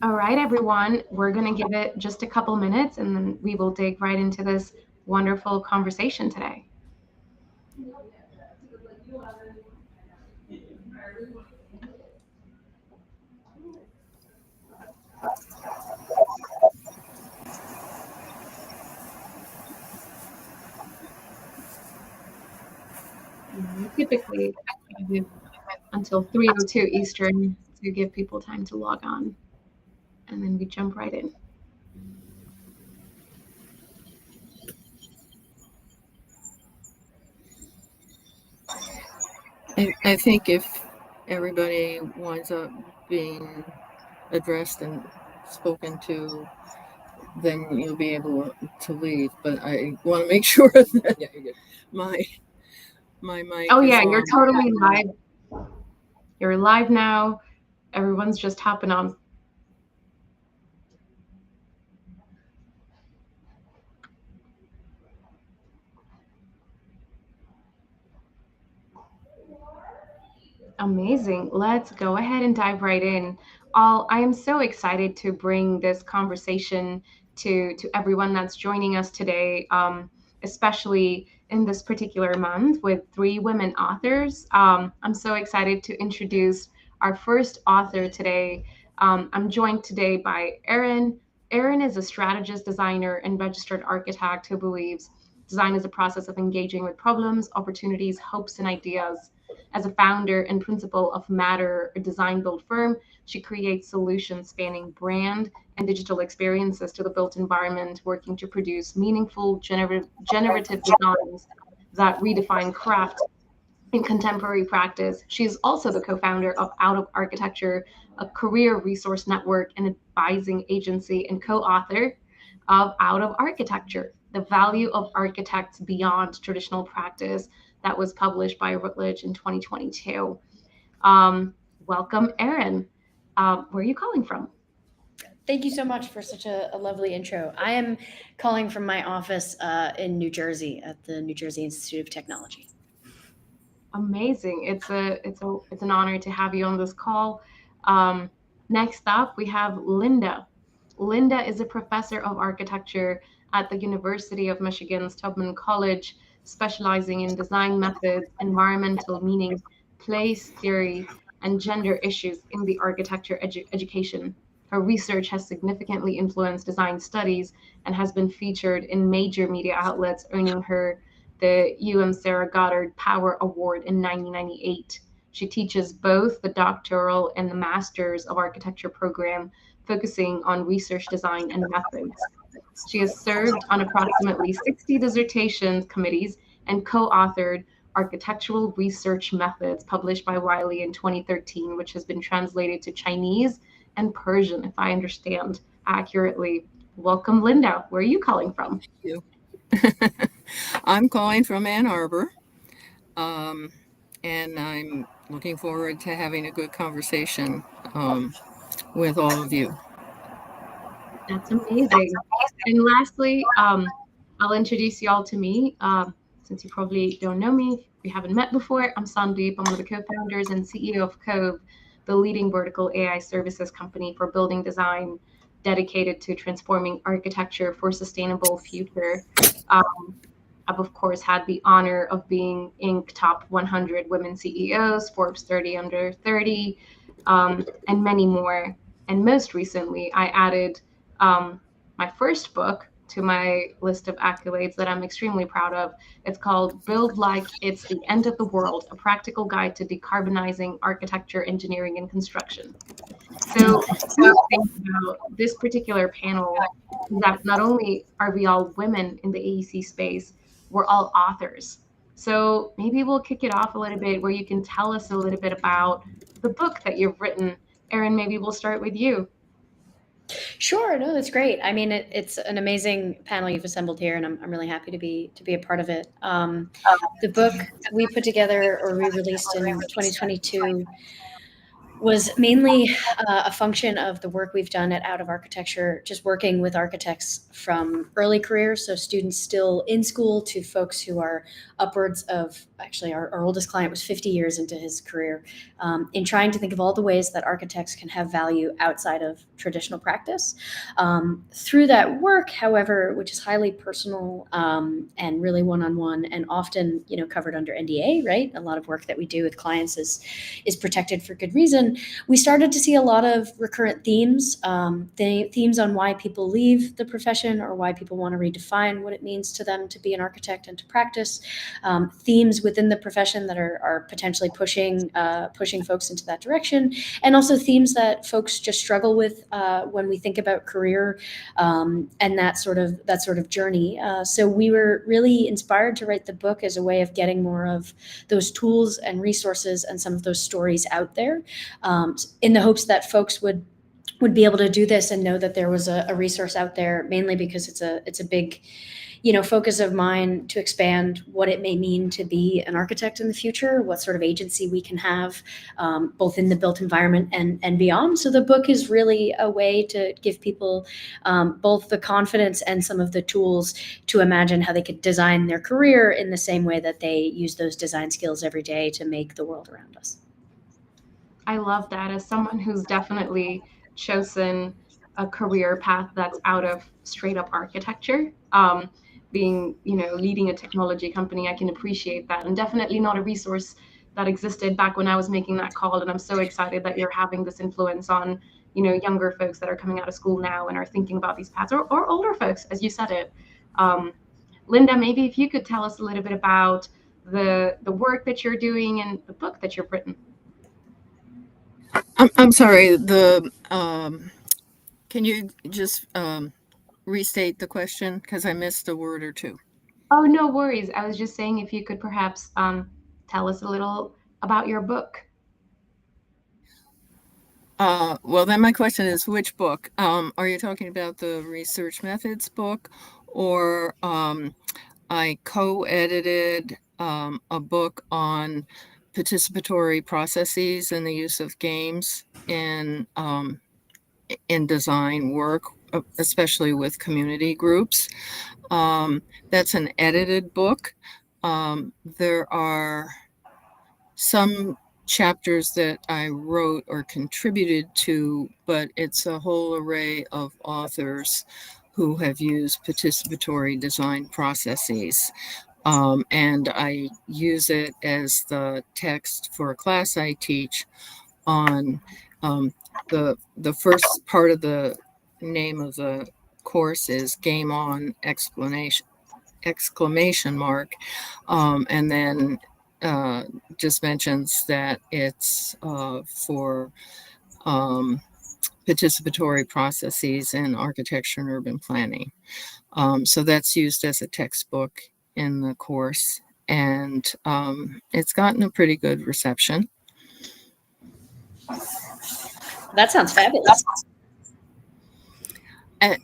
All right, everyone, we're going to give it just a couple minutes and then we will dig right into this wonderful conversation today. Typically, I give until 3:02 Eastern to give people time to log on, and then we jump right in. I think if everybody winds up being addressed and spoken to, then you'll be able to leave. But I want to make sure that my my mic Oh, is yeah, you're on. totally live. You're live now. Everyone's just hopping on. Amazing. Let's go ahead and dive right in. I am so excited to bring this conversation to everyone that's joining us today, especially in this particular month with three women authors. I'm so excited to introduce our first author today. I'm joined today by Erin. Erin is a strategist, designer, and registered architect who believes design is a process of engaging with problems, opportunities, hopes, and ideas. As a founder and principal of Matter, a design build firm, she creates solutions spanning brand and digital experiences to the built environment, working to produce meaningful, generative designs that redefine craft in contemporary practice. She is also the co founder of Out of Architecture, a career resource network and advising agency, and co author of Out of Architecture, The Value of Architects Beyond Traditional Practice, that was published by Routledge in 2022. Welcome, Erin. Where are you calling from? Thank you so much for such a lovely intro. I am calling from my office in New Jersey at the New Jersey Institute of Technology. Amazing. It's an honor to have you on this call. Um, Next up, we have Linda. Linda is a professor of architecture at the University of Michigan's Tubman College, specializing in design methods, environmental meaning, place theory, and gender issues in the architecture education. Her research has significantly influenced design studies and has been featured in major media outlets, earning her the Sarah Goddard Power Award in 1998. She teaches both the doctoral and the Masters of Architecture program, focusing on research design and methods. She has served on approximately 60 dissertation committees and co authored Architectural Research Methods, published by Wiley in 2013, which has been translated to Chinese and Persian, if I understand accurately. Welcome, Linda. Where are you calling from? Thank you. I'm calling from Ann Arbor, um, and I'm looking forward to having a good conversation with all of you. That's amazing. And lastly, I'll introduce you all to me. Since you probably don't know me, we haven't met before. I'm Sandeep. I'm one of the co-founders and CEO of Cove, the leading vertical AI services company for building design dedicated to transforming architecture for sustainable future. Um, I've of course had the honor of being Inc. Top 100 Women CEOs, Forbes 30 Under 30, and many more. And most recently, I added my first book to my list of accolades that I'm extremely proud of. It's called Build Like It's the End of the World, a practical guide to decarbonizing architecture, engineering, and construction. So the thing about this particular panel is that not only are we all women in the AEC space, we're all authors. So maybe we'll kick it off a little bit where you can tell us a little bit about the book that you've written. Erin, maybe we'll start with you. Sure, no, that's great. I mean, it's an amazing panel you've assembled here, and I'm really happy to be a part of it. The book we put together or we released in 2022 was mainly a function of the work we've done at Out of Architecture, just working with architects from early careers, so students still in school to folks who are upwards of, actually, our oldest client was 50 years into his career, in trying to think of all the ways that architects can have value outside of traditional practice. Through that work, however, which is highly personal and really one-on-one and often, covered under NDA, right? A lot of work that we do with clients is protected for good reason. We started to see a lot of recurrent themes, themes on why people leave the profession or why people want to redefine what it means to them to be an architect and to practice. Themes within the profession that are potentially pushing folks into that direction, and also themes that folks just struggle with when we think about career and that sort of journey. So we were really inspired to write the book as a way of getting more of those tools and resources and some of those stories out there, in the hopes that folks would be able to do this and know that there was a resource out there, mainly because it's a big focus of mine to expand what it may mean to be an architect in the future, what sort of agency we can have, both in the built environment and beyond. So the book is really a way to give people both the confidence and some of the tools to imagine how they could design their career in the same way that they use those design skills every day to make the world around us. I love that. As someone who's definitely chosen a career path that's out of straight up architecture, being, leading a technology company, I can appreciate that. And definitely not a resource that existed back when I was making that call. And I'm so excited that you're having this influence on, younger folks that are coming out of school now and are thinking about these paths, or older folks, as you said it. Um, Linda, maybe if you could tell us a little bit about the work that you're doing and the book that you've written. I'm sorry. Can you just restate the question, because I missed a word or two? Oh, no worries. I was just saying if you could perhaps tell us a little about your book. Well, then my question is, which book? Are you talking about the research methods book, or I co-edited a book on participatory processes and the use of games in design work, especially with community groups. That's an edited book. There are some chapters that I wrote or contributed to, but it's a whole array of authors who have used participatory design processes. And I use it as the text for a class I teach on the first part of the name of the course is Game On exclamation mark, and then just mentions that it's for participatory processes in architecture and urban planning. So that's used as a textbook in the course, and it's gotten a pretty good reception. That sounds fabulous.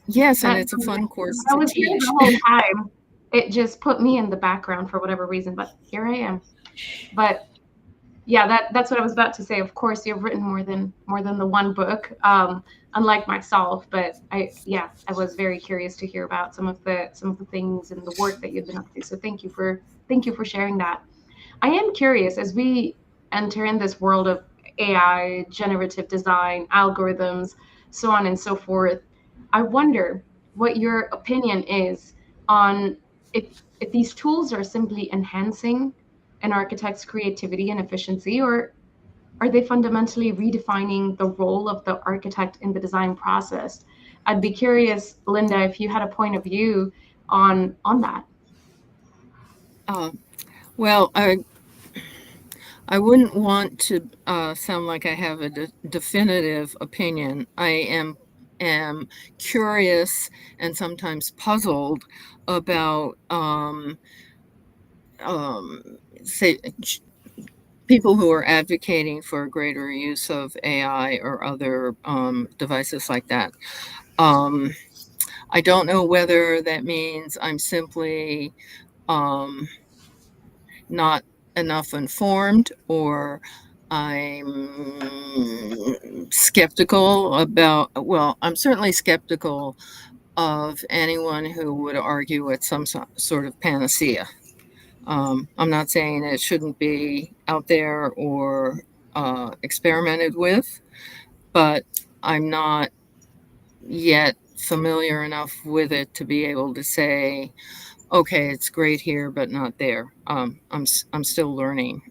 Yes, and it's a fun course I to was here teach. the whole time. It just put me in the background for whatever reason, but here I am. But yeah, that's what I was about to say. Of course, you've written more than the one book, unlike myself. But I was very curious to hear about some of the things and the work that you've been up to. So thank you for sharing that. I am curious as we enter in this world of AI, generative design, algorithms, so on and so forth. I wonder what your opinion is on if these tools are simply enhancing an architect's creativity and efficiency, or are they fundamentally redefining the role of the architect in the design process? I'd be curious, Linda, if you had a point of view on that. Well, I wouldn't want to sound like I have a definitive opinion. I am curious and sometimes puzzled about say people who are advocating for greater use of AI or other devices like that. I don't know whether that means I'm simply not enough informed, or I'm skeptical about, well, I'm certainly skeptical of anyone who would argue it's some sort of panacea. I'm not saying it shouldn't be out there or experimented with, but I'm not yet familiar enough with it to be able to say, okay, it's great here, but not there. I'm still learning.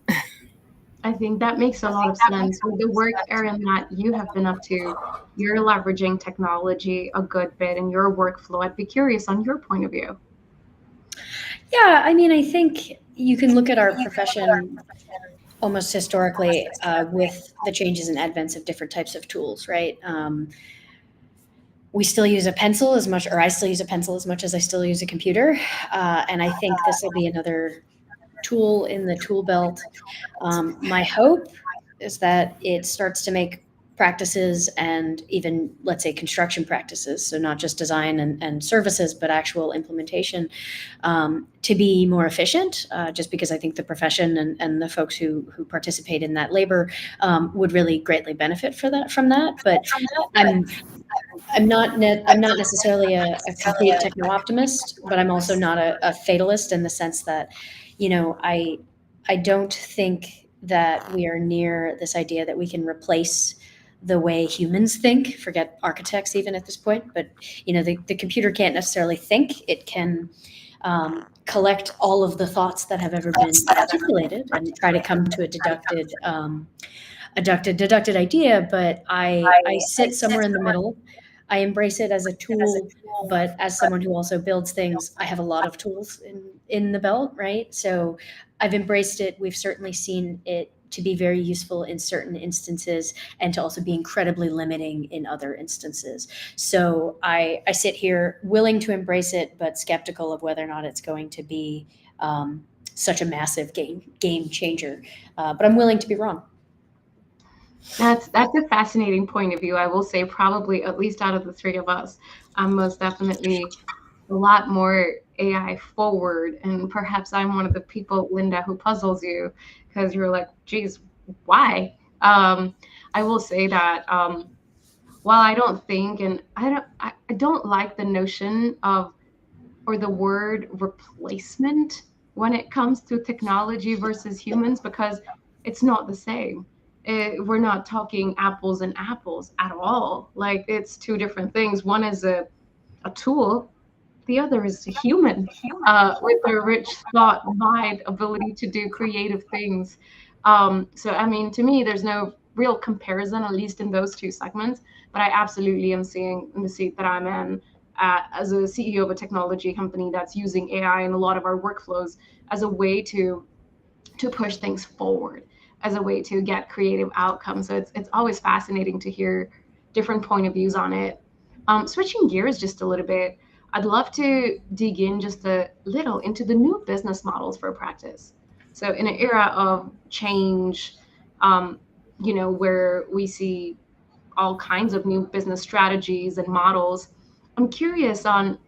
I think that makes a lot of sense. With the work, Erin, that you have been up to, you're leveraging technology a good bit in your workflow. I'd be curious on your point of view. Yeah, I mean, I think you can look at our profession almost historically with the changes and advents of different types of tools, right? We still use a pencil as much, or I still use a pencil as much as I still use a computer. And I think this will be another tool in the tool belt. My hope is that it starts to make practices and even, let's say, construction practices, so not just design and services, but actual implementation, to be more efficient, just because I think the profession and the folks who participate in that labor would really greatly benefit from that. But I'm I'm not necessarily a complete techno optimist, but I'm also not a fatalist in the sense that, I don't think that we are near this idea that we can replace the way humans think. Forget architects even at this point, but the computer can't necessarily think. It can collect all of the thoughts that have ever been articulated and try to come to a deducted idea, but I sit somewhere in the middle. I embrace it as a tool, but as someone who also builds things, I have a lot of tools in the belt, right? So I've embraced it. We've certainly seen it to be very useful in certain instances and to also be incredibly limiting in other instances. So I sit here willing to embrace it, but skeptical of whether or not it's going to be such a massive game changer. But I'm willing to be wrong. That's a fascinating point of view. I will say, probably at least out of the three of us, I'm most definitely a lot more AI forward, and perhaps I'm one of the people, Linda, who puzzles you because you're like, geez, why? I will say that while I don't think, and I don't like the notion of or the word replacement when it comes to technology versus humans, because it's not the same. We're not talking apples and apples at all. Like, it's two different things. One is a tool, the other is a human with a rich thought, mind, ability to do creative things. So, I mean, to me, there's no real comparison, at least in those two segments. But I absolutely am seeing in the seat that I'm in as a CEO of a technology company that's using AI in a lot of our workflows as a way to push things forward, as a way to get creative outcomes. So it's always fascinating to hear different point of views on it. Switching gears just a little bit, I'd love to dig in just a little into the new business models for practice. So in an era of change, um, where we see all kinds of new business strategies and models, I'm curious on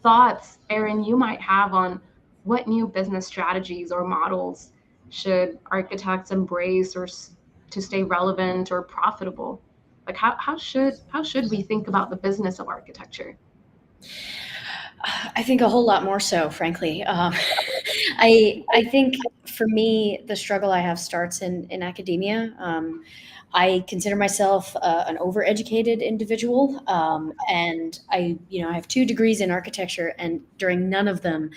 thoughts, Erin, you might have on what new business strategies or models should architects embrace to stay relevant or profitable? Like, how should we think about the business of architecture? I think a whole lot more so, frankly. I think for me, the struggle I have starts in academia. I consider myself an overeducated individual, and I have 2 degrees in architecture, and during none of them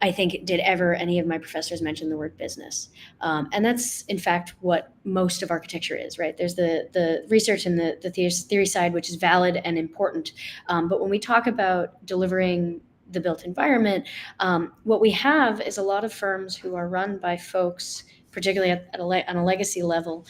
I think did ever any of my professors mention the word business. And that's in fact what most of architecture is, right? There's the research and the theory side, which is valid and important. But when we talk about delivering the built environment, what we have is a lot of firms who are run by folks, particularly on a legacy level,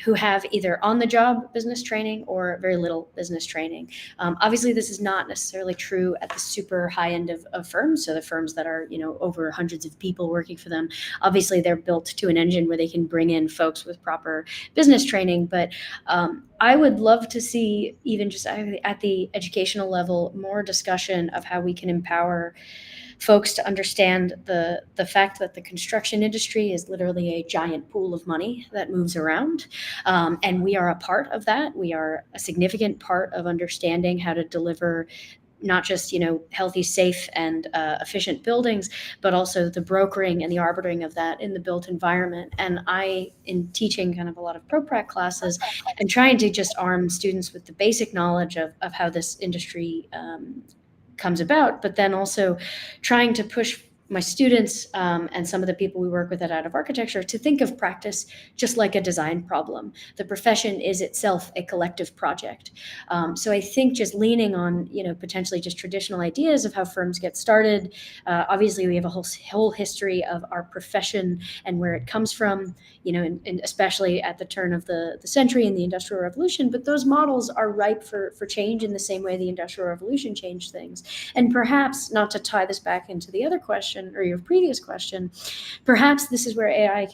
who have either on the job business training or very little business training. Obviously, this is not necessarily true at the super high end of firms. So the firms that are over hundreds of people working for them, obviously they're built to an engine where they can bring in folks with proper business training. But I would love to see, even just at the educational level, more discussion of how we can empower folks to understand the fact that the construction industry is literally a giant pool of money that moves around, and we are a part of that. We are a significant part of understanding how to deliver not just healthy, safe, and efficient buildings, but also the brokering and the arbitering of that in the built environment. And I, in teaching kind of a lot of pro-prac classes, and trying to just arm students with the basic knowledge of how this industry comes about, but then also trying to push my students and some of the people we work with at Out of Architecture to think of practice just like a design problem. The profession is itself a collective project. So I think just leaning on, potentially just traditional ideas of how firms get started. Obviously, we have a whole history of our profession and where it comes from, and especially at the turn of the century in the Industrial Revolution. But those models are ripe for change in the same way the Industrial Revolution changed things. And perhaps, not to tie this back into the other question or your previous question, perhaps this is where AI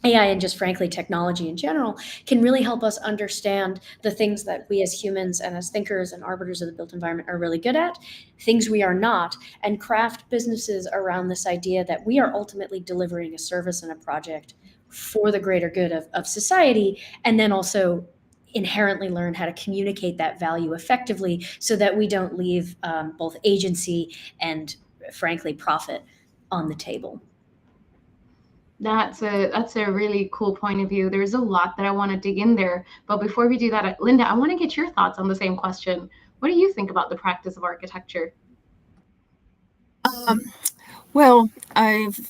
and just frankly technology in general can really help us understand the things that we as humans and as thinkers and arbiters of the built environment are really good at, things we are not, and craft businesses around this idea that we are ultimately delivering a service and a project for the greater good of society, and then also inherently learn how to communicate that value effectively so that we don't leave both agency and frankly profit on the table. That's a really cool point of view. There's a lot that I want to dig in there, but before we do that, Linda, I want to get your thoughts on the same question. What do you think about the practice of architecture? Well, I've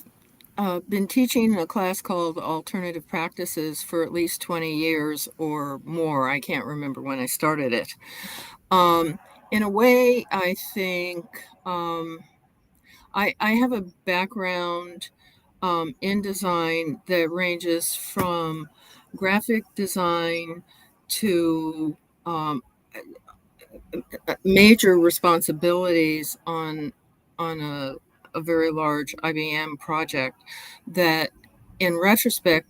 been teaching a class called Alternative Practices for at least 20 years or more. I can't remember when I started it. In a way, I think I have a background in design that ranges from graphic design to major responsibilities on a very large IBM project that, in retrospect,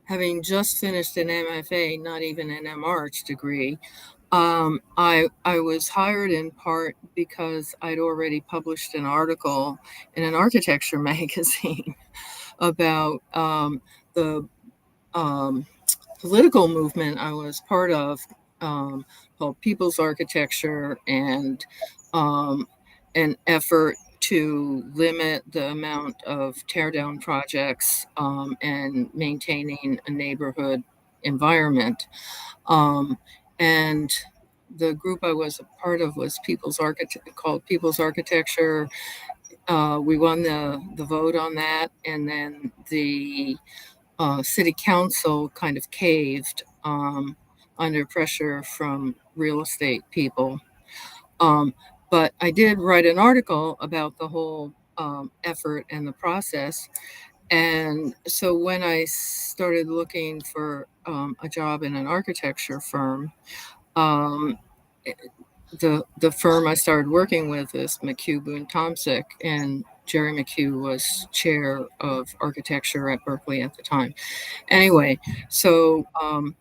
having just finished an MFA, not even an MArch degree, I was hired in part because I'd already published an article in an architecture magazine about the political movement I was part of, called People's Architecture, and an effort to limit the amount of teardown projects and maintaining a neighborhood environment. And the group I was a part of was called People's Architecture. We won the vote on that, and then the city council kind of caved under pressure from real estate people. But I did write an article about the whole effort and the process. And so when I started looking for a job in an architecture firm, the firm I started working with is McHugh Boone Tomsick, and Jerry McHugh was chair of architecture at Berkeley at the time. Anyway, so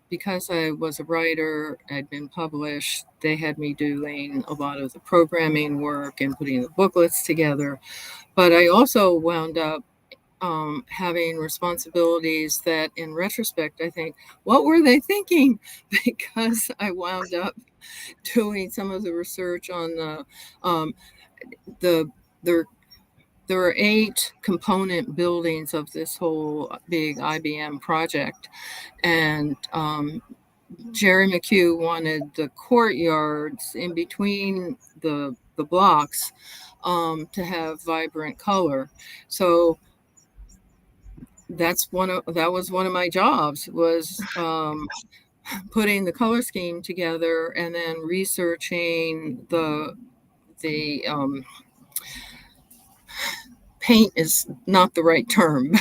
because I was a writer, I'd been published, they had me doing a lot of the programming work and putting the booklets together. But I also wound up having responsibilities that, in retrospect, I think, what were they thinking? Because I wound up doing some of the research on there are 8 component buildings of this whole big IBM project, and Jerry McHugh wanted the courtyards in between the blocks to have vibrant color. So that was one of my jobs, was putting the color scheme together and then researching the paint is not the right term,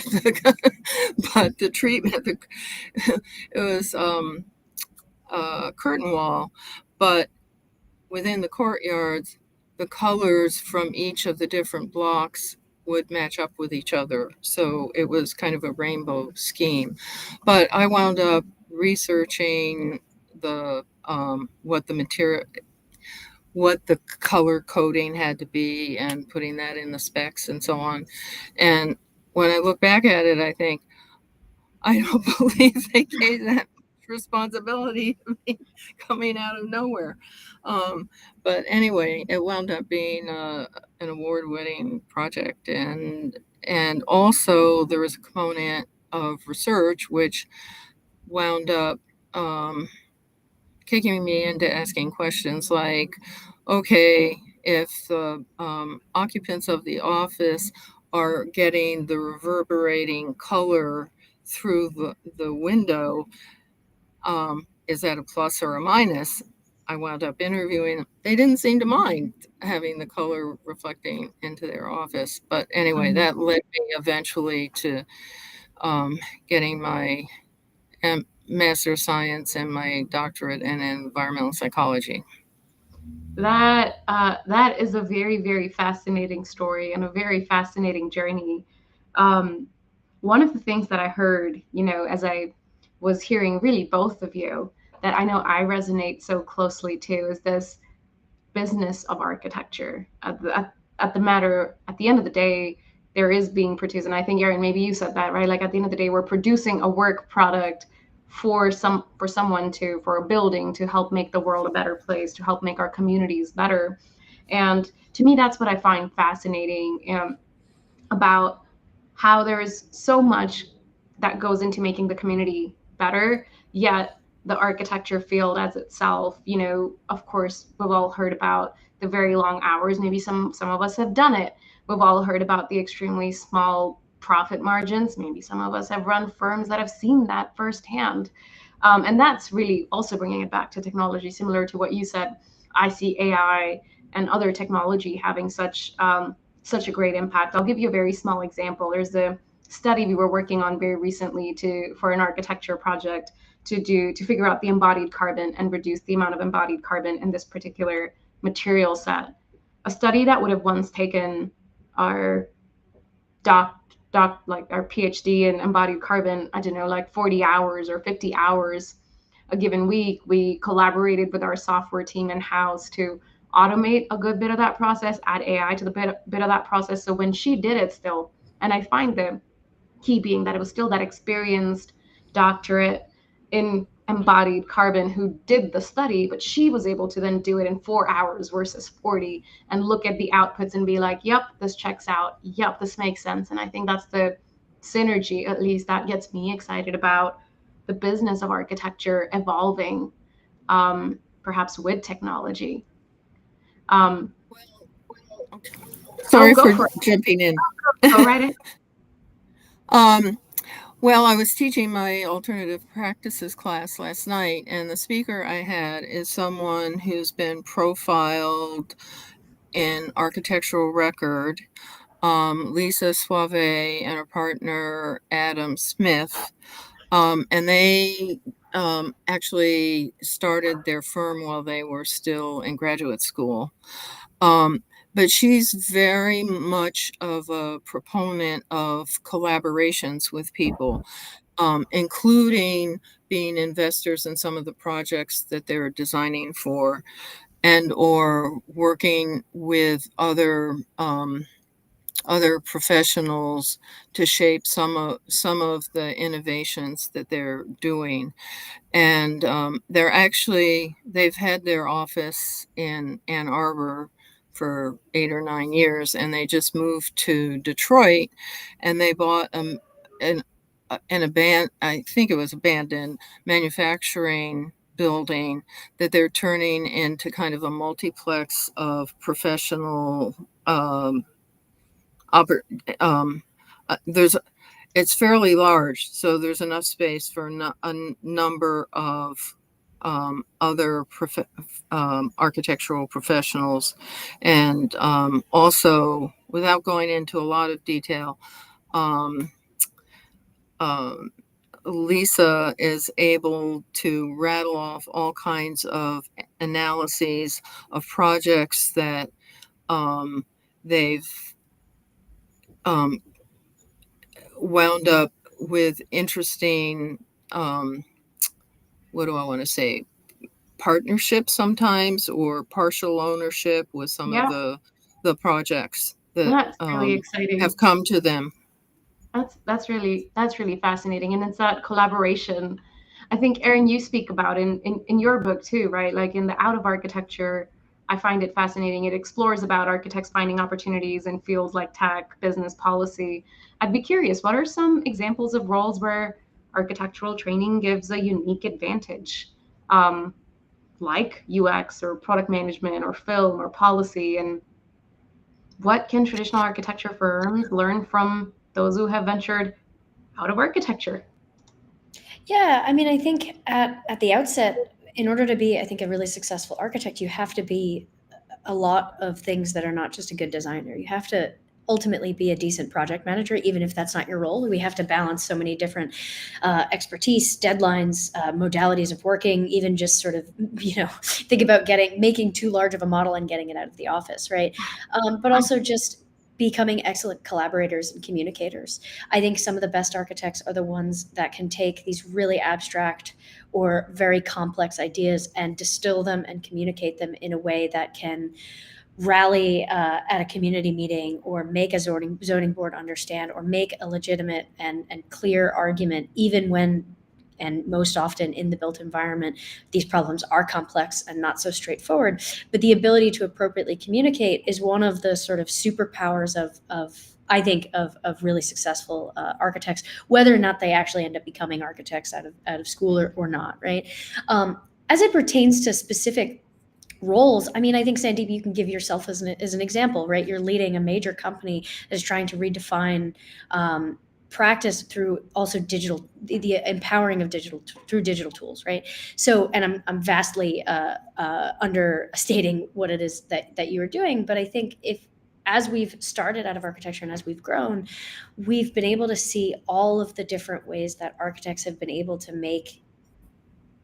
but the treatment, it was curtain wall, but within the courtyards, the colors from each of the different blocks would match up with each other. So it was kind of a rainbow scheme. But I wound up researching the what the material, what the color coding had to be and putting that in the specs and so on. And when I look back at it, I think, I don't believe they gave that responsibility to me coming out of nowhere. Um, but anyway, it wound up being an award-winning project, and also there was a component of research which wound up um, kicking me into asking questions like, okay, if the occupants of the office are getting the reverberating color through the window, is that a plus or a minus? I wound up interviewing them. They didn't seem to mind having the color reflecting into their office. But anyway, Mhm. that led me eventually to um, getting my Master of Science and my doctorate in environmental psychology. That is a very, very fascinating story and a very fascinating journey. Um, One of the things that I heard, as I was hearing really both of you, that I know I resonate so closely to, is this business of architecture. At the end of the day, there is being produced, and I think, Erin, maybe you said that, right? Like, at the end of the day, we're producing a work product for someone, to for a building, to help make the world a better place, to help make our communities better. And to me, that's what I find fascinating, about how there is so much that goes into making the community better, yet the architecture field as itself, of course, we've all heard about the very long hours. Maybe some of us have done it. We've all heard about the extremely small profit margins. Maybe some of us have run firms that have seen that firsthand. And that's really also bringing it back to technology, similar to what you said. I see AI and other technology having such a great impact. I'll give you a very small example. There's a study we were working on very recently for an architecture project, to figure out the embodied carbon and reduce the amount of embodied carbon in this particular material set. A study that would have once taken our like our PhD in embodied carbon, I don't know, like 40 hours or 50 hours a given week. We collaborated with our software team in house to automate a good bit of that process, add AI to the bit of that process. So when she did it still, and I find the key being that it was still that experienced doctorate in embodied carbon who did the study, but she was able to then do it in 4 hours versus 40, and look at the outputs and be like, yep, this checks out. Yep, this makes sense. And I think that's the synergy, at least, that gets me excited about the business of architecture evolving, perhaps with technology. Um, oh, Sorry go for for it. jumping in. Go right in. um, well, I was teaching my alternative practices class last night, and the speaker I had is someone who's been profiled in Architectural Record, Lisa Suave and her partner Adam Smith. And they actually started their firm while they were still in graduate school. Um, but she's very much of a proponent of collaborations with people, including being investors in some of the projects that they're designing for, and or working with other professionals to shape some of the innovations that they're doing. And they've had their office in Ann Arbor for 8 or 9 years, and they just moved to Detroit, and they bought I think it was abandoned manufacturing building that they're turning into kind of a multiplex of professional oper- um, there's it's fairly large, so there's enough space for a number of other architectural professionals. And also, without going into a lot of detail, um, um, Lisa is able to rattle off all kinds of analyses of projects that they've um, wound up with interesting, what do I want to say, partnership sometimes, or partial ownership with some of Yeah, the projects that that's really exciting. have come to them. That's really fascinating, and it's that collaboration. I think Erin, you speak about in your book too, right? Like in the Out of Architecture, I find it fascinating. It explores about architects finding opportunities in fields like tech, business, policy. I'd be curious, what are some examples of roles where architectural training gives a unique advantage, um, like UX or product management or film or policy, and what can traditional architecture firms learn from those who have ventured out of architecture? Yeah, I mean, I think at the outset, in order to be, I think, a really successful architect, you have to be a lot of things that are not just a good designer. You have to ultimately be a decent project manager, even if that's not your role. We have to balance so many different expertise, deadlines, modalities of working, even just sort of, think about making too large of a model and getting it out of the office, right? But also just becoming excellent collaborators and communicators. I think some of the best architects are the ones that can take these really abstract or very complex ideas and distill them and communicate them in a way that can rally at a community meeting, or make a zoning board understand, or make a legitimate and clear argument, even when, and most often in the built environment, these problems are complex and not so straightforward. But the ability to appropriately communicate is one of the sort of superpowers of I think of really successful architects, whether or not they actually end up becoming architects out of school or not, right? As it pertains to specific roles, I mean, I think, Sandeep, you can give yourself as an example, right? You're leading a major company that's trying to redefine practice through also the empowering of through digital tools, right? So, and I'm vastly understating what it is that you are doing, but I think if, as we've started out of architecture and as we've grown, we've been able to see all of the different ways that architects have been able to make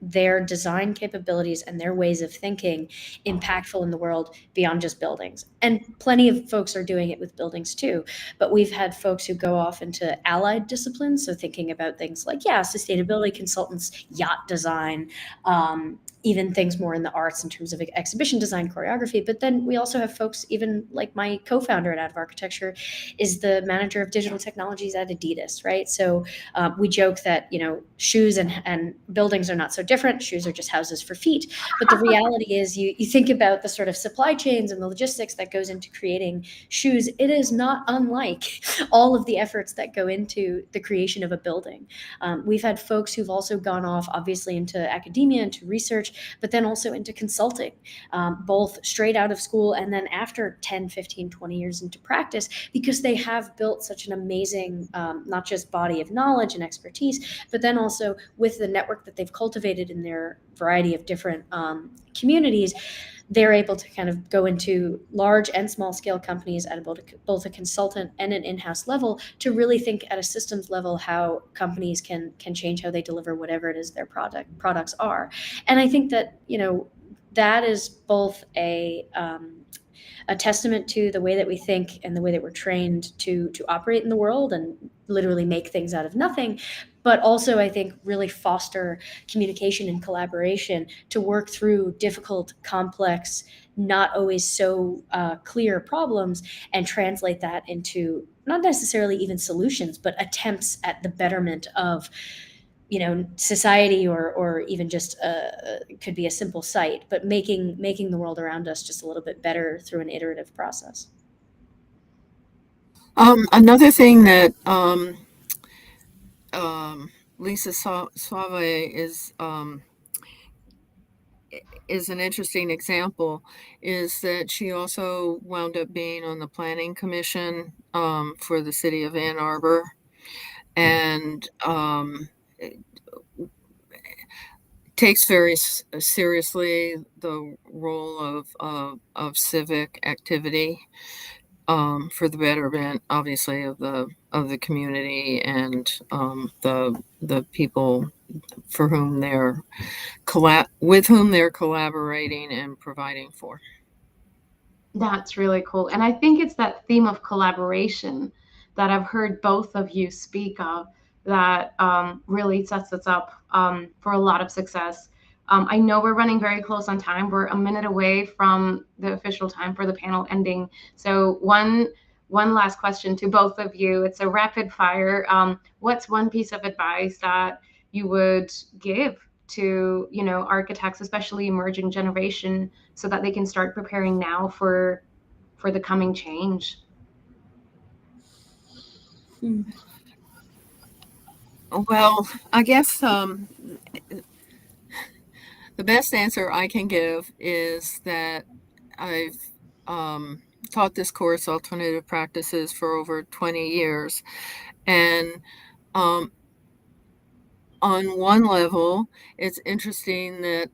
their design capabilities and their ways of thinking impactful in the world beyond just buildings. And plenty of folks are doing it with buildings too. But we've had folks who go off into allied disciplines. So thinking about things like, yeah, sustainability consultants, yacht design, even things more in the arts in terms of exhibition design, choreography. But then we also have folks, even like my co-founder at Out of Architecture is the manager of digital technologies at Adidas, right? So we joke that, shoes and buildings are not so different. Shoes are just houses for feet. But the reality is, you think about the sort of supply chains and the logistics that goes into creating shoes. It is not unlike all of the efforts that go into the creation of a building. We've had folks who've also gone off, obviously, into academia, into research, but then also into consulting, both straight out of school and then after 10, 15, 20 years into practice, because they have built such an amazing, not just body of knowledge and expertise, but then also with the network that they've cultivated in their variety of different communities, they're able to kind of go into large and small scale companies at both a consultant and an in-house level to really think at a systems level how companies can change how they deliver whatever it is their products are. And I think that, that is both a testament to the way that we think and the way that we're trained to operate in the world and literally make things out of nothing, but also, I think, really foster communication and collaboration to work through difficult, complex, not always so clear problems, and translate that into not necessarily even solutions, but attempts at the betterment of society, or even just it could be a simple site, but making the world around us just a little bit better through an iterative process. Another thing that Lisa Suave is an interesting example is that she also wound up being on the planning commission for the city of Ann Arbor, and takes very seriously the role of civic activity for the betterment, obviously, of the community and the people for whom with whom they're collaborating and providing for. That's really cool. And I think it's that theme of collaboration that I've heard both of you speak of that really sets us up for a lot of success. I know we're running very close on time. We're a minute away from the official time for the panel ending. So one last question to both of you. It's a rapid fire. What's one piece of advice that you would give to, architects, especially emerging generation, so that they can start preparing now for the coming change? Well, I guess the best answer I can give is that I've taught this course, Alternative Practices, for over 20 years. And um, on one level, it's interesting that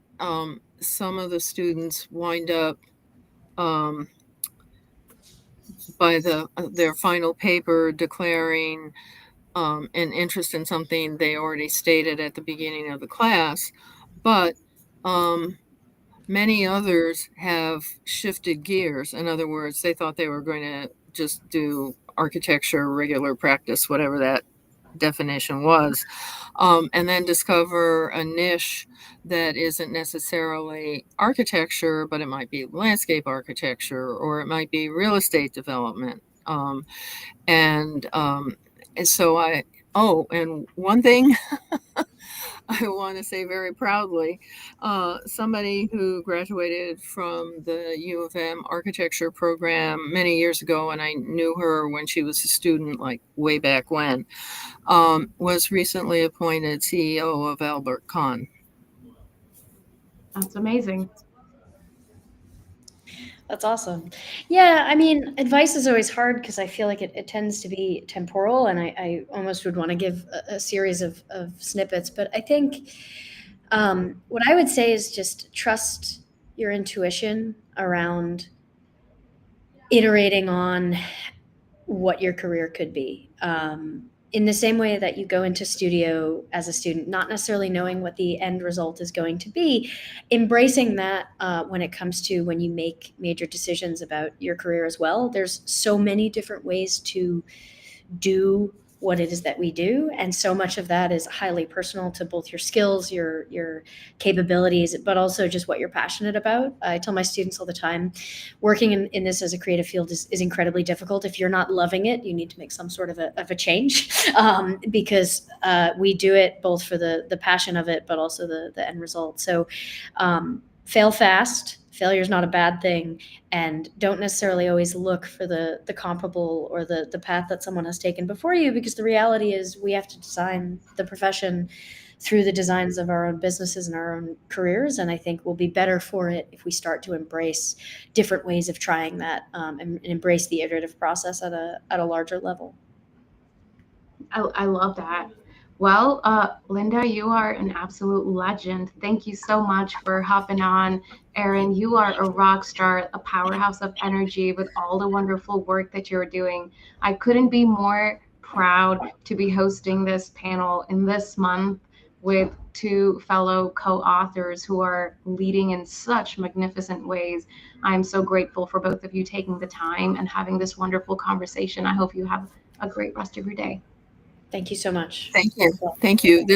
some of the students wind up by their final paper declaring an interest in something they already stated at the beginning of the class, but many others have shifted gears. In other words, they thought they were going to just do architecture, regular practice, whatever that definition was, and then discover a niche that isn't necessarily architecture, but it might be landscape architecture, or it might be real estate development. And so and one thing I want to say very proudly, somebody who graduated from the U of M architecture program many years ago, and I knew her when she was a student, like way back when, was recently appointed CEO of Albert Kahn. That's amazing. That's awesome. Yeah, I mean, advice is always hard because I feel like it tends to be temporal, and I almost would want to give a series of snippets. But I think what I would say is just trust your intuition around iterating on what your career could be. In the same way that you go into studio as a student, not necessarily knowing what the end result is going to be, embracing that when it comes to when you make major decisions about your career as well. There's so many different ways to do what it is that we do, and so much of that is highly personal to both your skills, your capabilities, but also just what you're passionate about. I tell my students all the time, working in this as a creative field is incredibly difficult. If you're not loving it, you need to make some sort of a change, because we do it both for the passion of it, but also the end result. So fail fast. Failure is not a bad thing, and don't necessarily always look for the comparable or the path that someone has taken before you, because the reality is we have to design the profession through the designs of our own businesses and our own careers. And I think we'll be better for it if we start to embrace different ways of trying that, and embrace the iterative process at a larger level. I love that. Well, Linda, you are an absolute legend. Thank you so much for hopping on. Erin, you are a rock star, a powerhouse of energy with all the wonderful work that you're doing. I couldn't be more proud to be hosting this panel in this month with two fellow co-authors who are leading in such magnificent ways. I'm so grateful for both of you taking the time and having this wonderful conversation. I hope you have a great rest of your day. Thank you so much. Thank you. Thank you.